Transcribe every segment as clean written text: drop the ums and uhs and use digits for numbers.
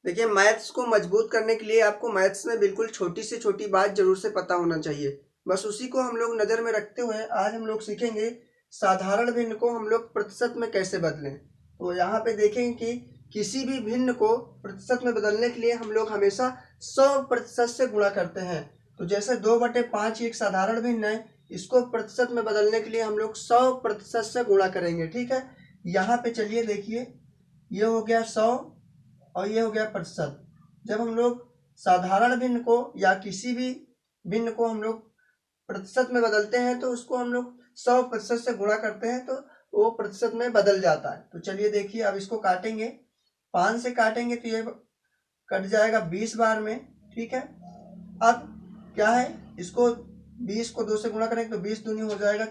देखिए, मैथ्स को मजबूत करने के लिए आपको मैथ्स में बिल्कुल छोटी से छोटी बात जरूर से पता होना चाहिए। बस उसी को हम लोग नज़र में रखते हुए आज हम लोग सीखेंगे साधारण भिन्न को हम लोग प्रतिशत में कैसे बदलें। तो यहाँ पे देखेंगे कि किसी भी भिन्न को प्रतिशत में बदलने के लिए हम लोग हमेशा 100% से गुणा करते हैं। तो जैसे 2/5 एक साधारण भिन्न है, इसको प्रतिशत में बदलने के लिए हम लोग 100% से गुणा करेंगे। ठीक है, यहाँ पे चलिए देखिए, ये हो गया 100 और ये हो गया प्रतिशत। जब हम लोग साधारण भिन्न को या किसी भी भिन्न को हम लोग प्रतिशत में बदलते हैं तो उसको हम लोग 100% से गुणा करते हैं तो वो प्रतिशत में बदल जाता है। तो चलिए देखिए, अब इसको काटेंगे, 5 से काटेंगे तो ये कट जाएगा 20 बार में। ठीक है, अब क्या है, इसको 20 को 2 से गुणा करेंगे तो 20 दूनी हो जाएगा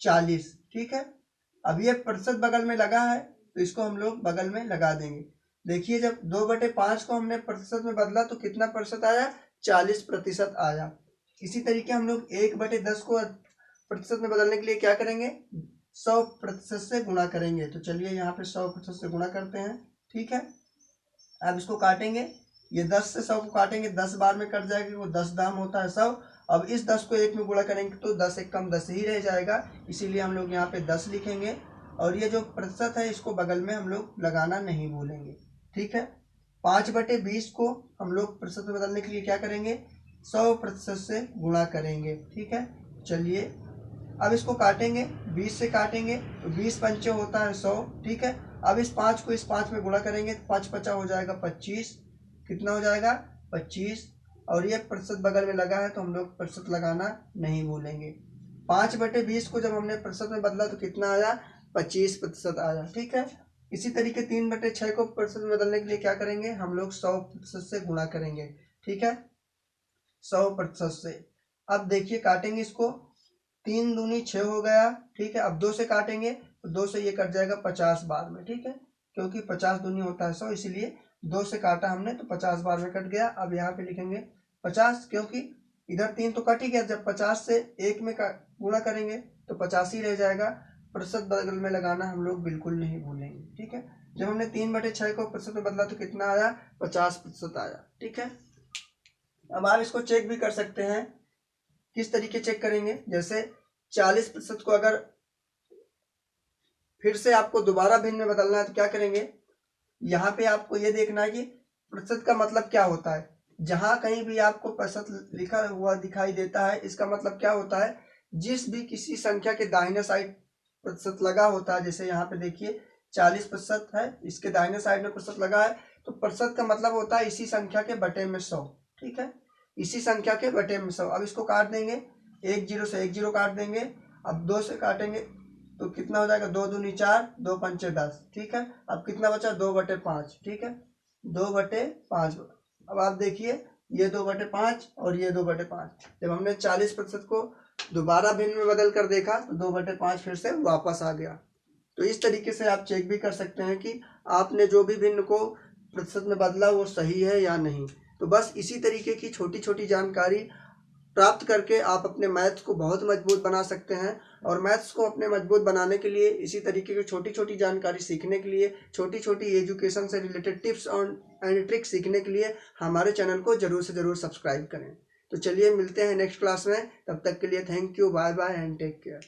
40। ठीक है, अब ये प्रतिशत बगल में लगा है तो इसको हम लोग बगल में लगा देंगे। देखिए, जब 2/5 को हमने प्रतिशत में बदला तो कितना प्रतिशत आया, 40% आया। इसी तरीके हम लोग 1/10 को प्रतिशत में बदलने के लिए क्या करेंगे, 100% से गुणा करेंगे। तो चलिए यहाँ पे 100% से गुणा करते हैं। ठीक है, अब इसको काटेंगे, ये 10 से 100 को काटेंगे, 10 बार में कट जाएगा, वो 10 दाम होता है 100। अब इस 10 को 1 में गुणा करेंगे तो 10 एक कम 10 ही रह जाएगा, इसीलिए हम लोग यहाँ पे 10 लिखेंगे। और ये जो प्रतिशत है इसको बगल में हम लोग लगाना नहीं भूलेंगे। ठीक है, 5/20 को हम लोग प्रतिशत में बदलने के लिए क्या करेंगे, 100% से गुणा करेंगे। ठीक है, चलिए अब इसको काटेंगे, 20 से काटेंगे तो 20 पंचे होता है 100। ठीक है, अब इस 5 को इस 5 में गुणा करेंगे, 5 पचा हो जाएगा 25। कितना हो जाएगा, 25। और ये प्रतिशत बगल में लगा है तो हम लोग प्रतिशत लगाना नहीं भूलेंगे। 5/20 को जब हमने प्रतिशत में बदला तो कितना आया, 25% आया। ठीक है, इसी तरीके 3/6 को प्रतिशत में बदलने के लिए क्या करेंगे, हम लोग 100% से गुणा करेंगे। ठीक है, 100% से। अब देखिए काटेंगे इसको, 3 दूनी 6 हो गया। ठीक है, अब 2 से काटेंगे तो 2 से ये कट जाएगा 50 बार में। ठीक है, क्योंकि 50 दूनी होता है 100, इसीलिए 2 से काटा हमने तो 50 बार में कट गया। अब यहाँ पे लिखेंगे 50, क्योंकि इधर 3 तो कट ही गया, जब 50 से 1 में गुणा करेंगे तो 50 ही रह जाएगा। प्रतिशत बगल में लगाना हम लोग बिल्कुल नहीं भूलेंगे। ठीक है, जब हमने 3/6 को प्रतिशत में बदला तो कितना आया, 50% आया। ठीक है, अब आप इसको चेक भी कर सकते हैं। किस तरीके चेक करेंगे, जैसे 40% को अगर फिर से आपको दोबारा भिन्न में बदलना है तो क्या करेंगे, यहाँ पे आपको ये देखना है कि प्रतिशत का मतलब क्या होता है। जहां कहीं भी आपको प्रतिशत लिखा हुआ दिखाई देता है, इसका मतलब क्या होता है, जिस भी किसी संख्या के दाहिने साइड प्रतिशत लगा होता है, जैसे यहाँ पे देखिए 40% है, इसके दाहिने साइड में प्रतिशत लगा है, तो प्रतिशत का मतलब होता है इसी संख्या के बटे में 100। ठीक है, इसी संख्या के बटे में 100। अब इसको काट देंगे, 1 0 से 1 0 काट देंगे। अब 2 से काटेंगे तो कितना हो जाएगा, 2 दूनी 4, 2 पंचे 10। ठीक है, अब कितना बचा, 2/5। ठीक है, 2/5। अब आप देखिए, ये 2/5 और ये 2/5। जब हमने 40% को दोबारा भिन्न में बदल कर देखा तो 2/5 फिर से वापस आ गया। तो इस तरीके से आप चेक भी कर सकते हैं कि आपने जो भी भिन्न को प्रतिशत में बदला वो सही है या नहीं। तो बस इसी तरीके की छोटी छोटी जानकारी प्राप्त करके आप अपने मैथ्स को बहुत मजबूत बना सकते हैं। और मैथ्स को अपने मजबूत बनाने के लिए, इसी तरीके की छोटी छोटी जानकारी सीखने के लिए, छोटी छोटी एजुकेशन से रिलेटेड टिप्स एंड ट्रिक्स सीखने के लिए हमारे चैनल को जरूर से जरूर सब्सक्राइब करें। तो चलिए मिलते हैं नेक्स्ट क्लास में, तब तक के लिए thank you, bye bye and take care.